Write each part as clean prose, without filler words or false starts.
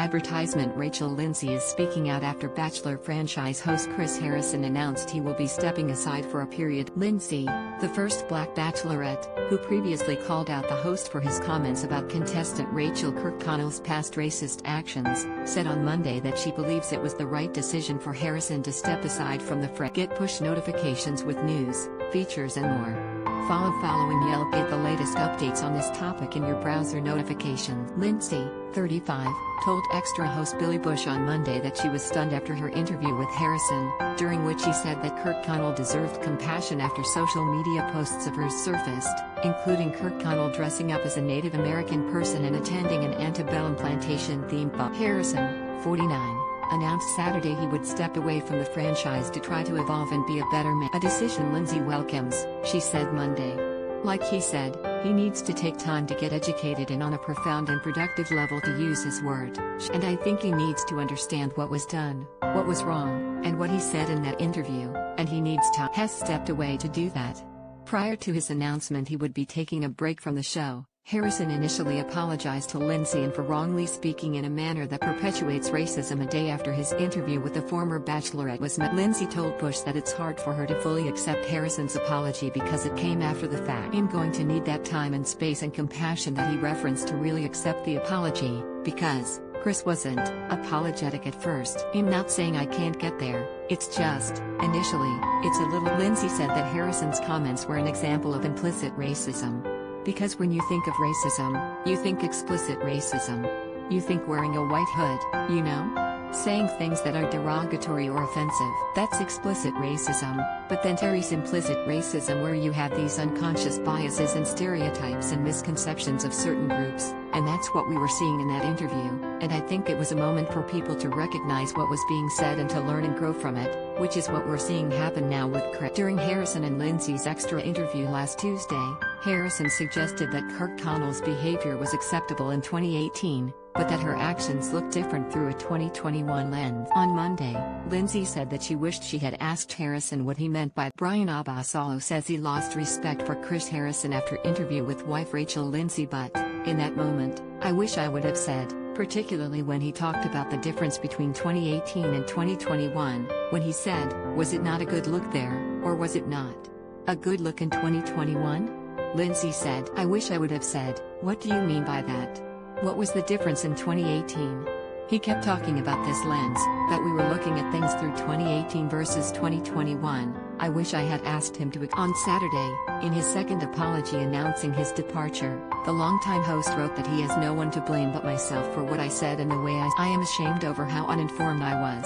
advertisement. Rachel Lindsay is speaking out after Bachelor franchise host Chris Harrison announced he will be stepping aside for a period. Lindsay, the first Black Bachelorette, who previously called out the host for his comments about contestant Rachel Kirkconnell's past racist actions, said on Monday that she believes it was the right decision for Harrison to step aside from the fray. Get push notifications with news, features and more. Following Yelp. Get the latest updates on this topic in your browser notifications. Lindsay, 35, told Extra host Billy Bush on Monday that she was stunned after her interview with Harrison, during which he said that Kirkconnell deserved compassion after social media posts of hers surfaced, including Kirkconnell dressing up as a Native American person and attending an antebellum plantation-themed ball. Harrison, 49, announced Saturday he would step away from the franchise to try to evolve and be a better man. A decision Lindsay welcomes, she said Monday. Like he said, he needs to take time to get educated and on a profound and productive level, to use his word. And I think he needs to understand what was done, what was wrong, and what he said in that interview, and he needs time. Has stepped away to do that. Prior to his announcement he would be taking a break from the show, Harrison initially apologized to Lindsay and for wrongly speaking in a manner that perpetuates racism a day after his interview with the former Bachelorette was met. Lindsay told Bush that it's hard for her to fully accept Harrison's apology because it came after the fact. I'm going to need that time and space and compassion that he referenced to really accept the apology, because Chris wasn't apologetic at first. I'm not saying I can't get there, it's just, initially, it's a little. Lindsay said that Harrison's comments were an example of implicit racism. Because when you think of racism, you think explicit racism. You think wearing a white hood, you know? Saying things that are derogatory or offensive. That's explicit racism, but then there's implicit racism where you have these unconscious biases and stereotypes and misconceptions of certain groups, and that's what we were seeing in that interview, and I think it was a moment for people to recognize what was being said and to learn and grow from it, which is what we're seeing happen now with Chris. During Harrison and Lindsay's extra interview last Tuesday, Harrison suggested that Kirkconnell's behavior was acceptable in 2018, but that her actions looked different through a 2021 lens. On Monday, Lindsay said that she wished she had asked Harrison what he meant by Brian Abasolo says he lost respect for Chris Harrison after interview with wife Rachel Lindsay, but, in that moment, I wish I would have said, particularly when he talked about the difference between 2018 and 2021, when he said, was it not a good look there, or was it not a good look in 2021? Lindsay said, I wish I would have said, what do you mean by that? What was the difference in 2018? He kept talking about this lens, that we were looking at things through 2018 versus 2021. I wish I had asked him to. On Saturday, in his second apology announcing his departure, the longtime host wrote that he has no one to blame but myself for what I said and the way I am ashamed over how uninformed I was.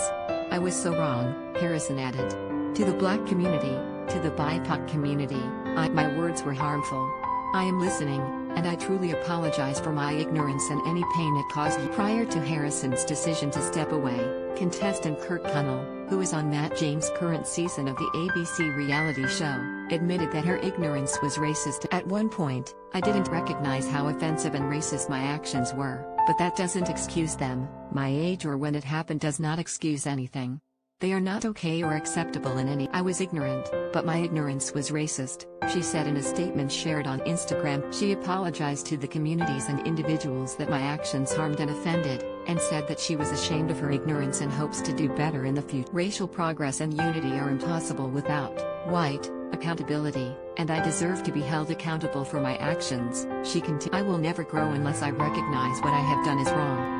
I was so wrong, Harrison added. To the Black community, to the BIPOC community, my words were harmful. I am listening, and I truly apologize for my ignorance and any pain it caused you. Prior to Harrison's decision to step away, contestant Kirkconnell, who is on Matt James' current season of the ABC reality show, admitted that her ignorance was racist. At one point, I didn't recognize how offensive and racist my actions were, but that doesn't excuse them. My age or when it happened does not excuse anything. They are not okay or acceptable in any. I was ignorant, but my ignorance was racist, she said in a statement shared on Instagram. She apologized to the communities and individuals that my actions harmed and offended, and said that she was ashamed of her ignorance and hopes to do better in the future. Racial progress and unity are impossible without white accountability, and I deserve to be held accountable for my actions, she continued. I will never grow unless I recognize what I have done is wrong.